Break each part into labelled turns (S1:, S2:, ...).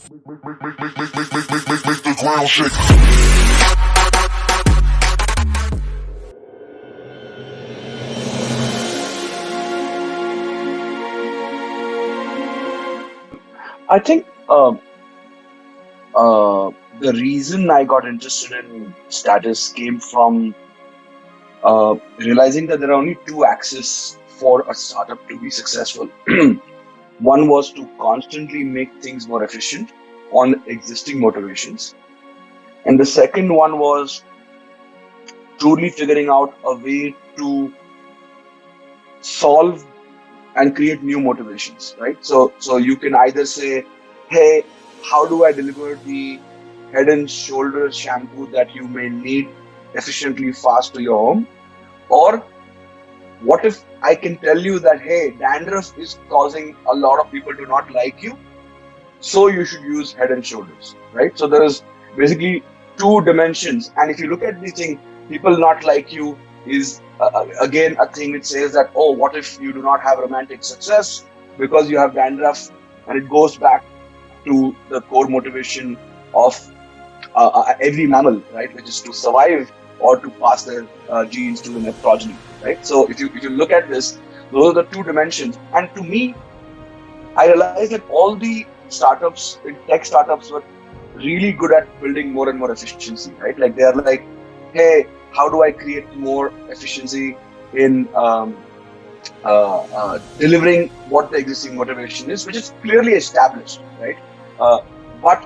S1: Make the ground shake.
S2: I think uh, the reason I got interested in status came from realizing that there are only two axes for a startup to be successful. One was to constantly make things more efficient on existing motivations, and the second one was truly figuring out a way to solve and create new motivations, right? So you can either say, hey, how do I deliver the head and shoulders shampoo that you may need efficiently fast to your home? Or what if I can tell you that, hey, dandruff is causing a lot of people to not like you, so you should use head and shoulders, right? So there is basically two dimensions. And if you look at the thing, people not like you is again a thing which says that, oh, what if you do not have romantic success because you have dandruff? And it goes back to the core motivation of every mammal, right, which is to survive or to pass their genes to the next progeny, right? So if you look at this, those are the two dimensions. And to me, I realized that all the startups, tech startups, were really good at building more and more efficiency, right? Like they're like, hey, how do I create more efficiency in delivering what the existing motivation is, which is clearly established, right? But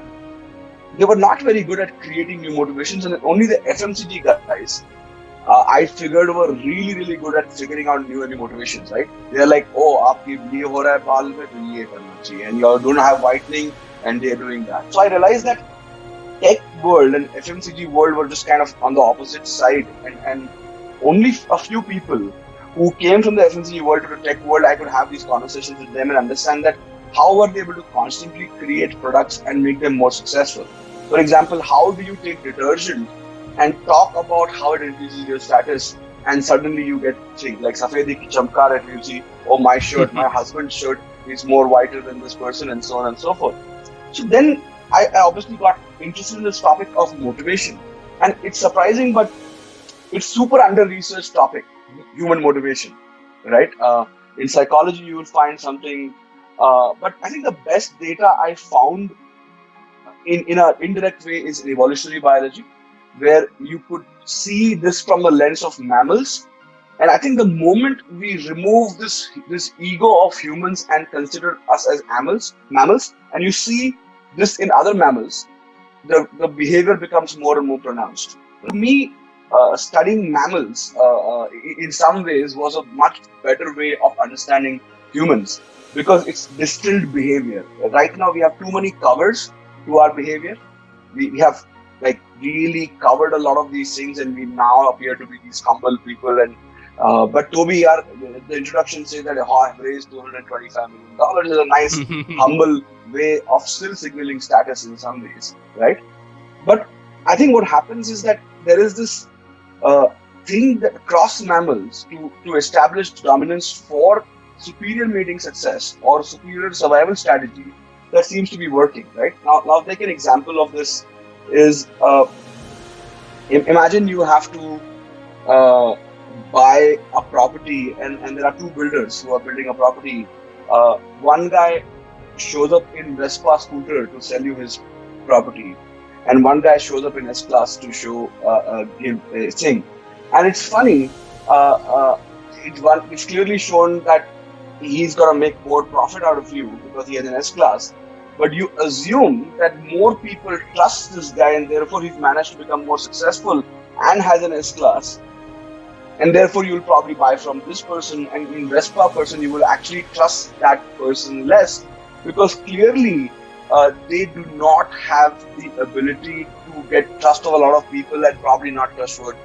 S2: they were not very good at creating new motivations, and only the FMCG guys I figured were really, really good at figuring out new motivations, right? They're like, oh, aapki ye ho raha hai baal mein, to ye karna chahiye, and you don't have whitening, and they're doing that. So I realized that tech world and FMCG world were just kind of on the opposite side, and only a few people who came from the FMCG world to the tech world, I could have these conversations with them and understand that how are they able to constantly create products and make them more successful. For example, how do you take detergent and talk about how it increases your status, and suddenly you get things like Safedi ki chamkar, and you see, oh, my shirt, my husband's shirt is more whiter than this person, and so on and so forth. So then I obviously got interested in this topic of motivation, and it's surprising, but it's super under-researched topic, human motivation, right? In psychology, you will find something, but I think the best data I found in an indirect way is in evolutionary biology, where you could see this from the lens of mammals. And I think the moment we remove this ego of humans and consider us as mammals, and you see this in other mammals, the behavior becomes more and more pronounced. For me, studying mammals in some ways was a much better way of understanding humans, because it's distilled behavior. Right now, we have too many covers to our behavior. We have like really covered a lot of these things, and we now appear to be these humble people. And but Toby, the introduction says that I've raised $225 million is a nice humble way of still signaling status in some ways, right? But I think what happens is that there is this thing that across mammals to establish dominance for superior mating success or superior survival strategy that seems to be working, right? Now take an example of this is, imagine you have to buy a property, and there are two builders who are building a property. One guy shows up in Vespa scooter to sell you his property, and one guy shows up in S-Class to give a thing. And it's funny, it's clearly shown that he's going to make more profit out of you because he has an S-Class. But you assume that more people trust this guy, and therefore he's managed to become more successful and has an S-Class. And therefore you'll probably buy from this person, and in Vespa person, you will actually trust that person less, because clearly they do not have the ability to get trust of a lot of people and probably not trustworthy.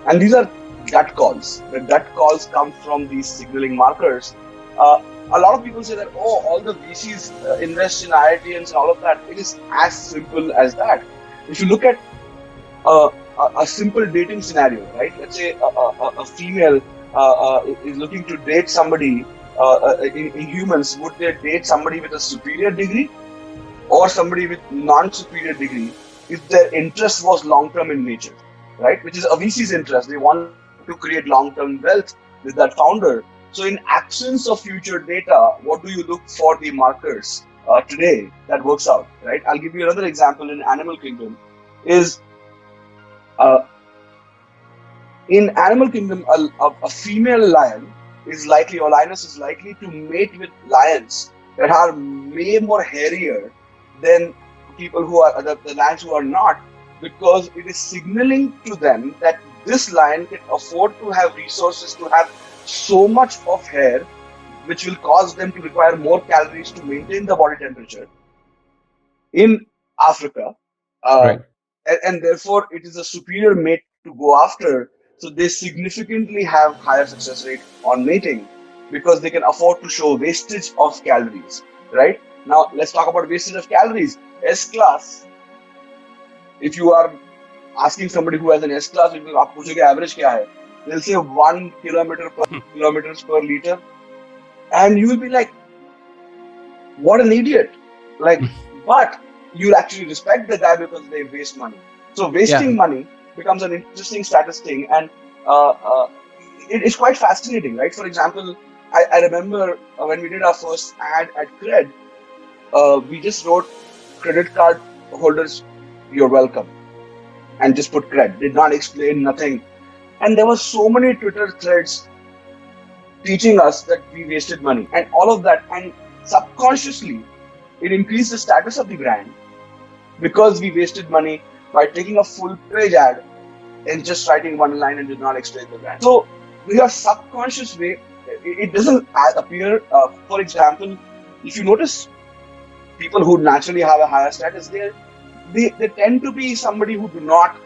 S2: And these are gut calls. The gut calls come from these signaling markers. A lot of people say that, oh, all the VCs invest in IITians and all of that. It is as simple as that. If you look at a simple dating scenario, right? Let's say a female is looking to date somebody in humans. Would they date somebody with a superior degree? or somebody with non-superior degree if their interest was long-term in nature, right? Which is a VC's interest. They want to create long-term wealth with that founder. So in absence of future data, what do you look for the markers today that works out, right? I'll give you another example in animal kingdom is uh, in animal kingdom, a female lion is likely, or lioness is likely to mate with lions that are way more hairier than people who are the lions who are not, because it is signaling to them that this lion can afford to have resources to have so much of hair, which will cause them to require more calories to maintain the body temperature in Africa, uh,
S3: Right.
S2: and therefore it is a superior mate to go after. So they significantly have higher success rate on mating because they can afford to show wastage of calories. Right now, let's talk about wastage of calories. S class. If you are asking somebody who has an S class, if you आप पूछोगे average क्या है, they'll say 1 kilometer per kilometers per liter, and you will be like, what an idiot! Like, but you actually respect the guy because they waste money. So wasting money becomes an interesting statistic, and uh, uh, it's quite fascinating, right? For example, I remember when we did our first ad at CRED, we just wrote credit card holders, you're welcome, and just put CRED. Did not explain nothing, and there were so many Twitter threads teaching us that we wasted money and all of that, and subconsciously it increased the status of the brand because we wasted money by taking a full page ad and just writing one line and did not explain the brand. So we have subconscious way, it doesn't appear. For example, if you notice people who naturally have a higher status, they tend to be somebody who do not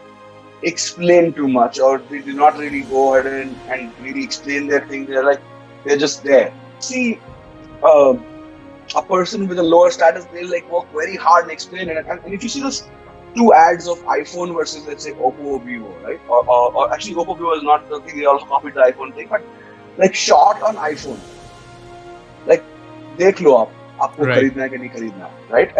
S2: explain too much, or they do not really go ahead and really explain their thing. They're just there. See, a person with a lower status, they'll like work very hard and explain it. And if you see those two ads of iPhone versus, let's say, Oppo or Vivo, right? Or actually, Oppo Vivo is not the thing. They also copied the iPhone thing, but like short on iPhone, like देख लो आपको खरीदना है कि नहीं खरीदना, right?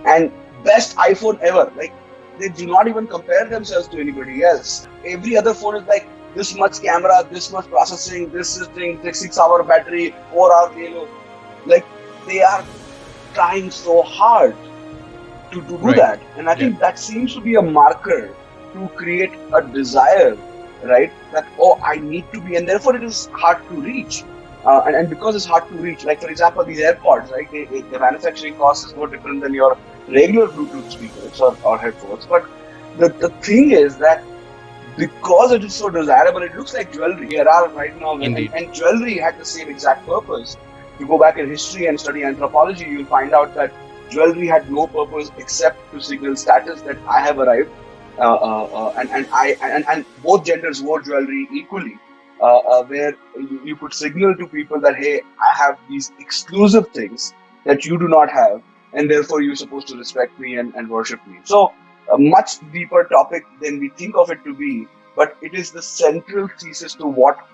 S2: And best iPhone ever. Like they do not even compare themselves to anybody else. Every other phone is like this much camera, this much processing, this thing, 6-hour battery, 4-hour payload. Like they are trying so hard to do that, and I think that seems to be a marker to create a desire, right? That I need to be, and therefore it is hard to reach. And because it's hard to reach, like for example, these AirPods, right? The manufacturing cost is no different than your regular Bluetooth speakers or headphones. But the thing is that because it is so desirable, it looks like jewelry. There are right now, and jewelry had the same exact purpose. If you go back in history and study anthropology, you'll find out that jewelry had no purpose except to signal status that I have arrived, and both genders wore jewelry equally. Where you could signal to people that, hey, I have these exclusive things that you do not have, and therefore you're supposed to respect me and worship me. So a much deeper topic than we think of it to be, but it is the central thesis to what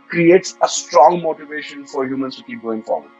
S2: creates a strong motivation for humans to keep going forward.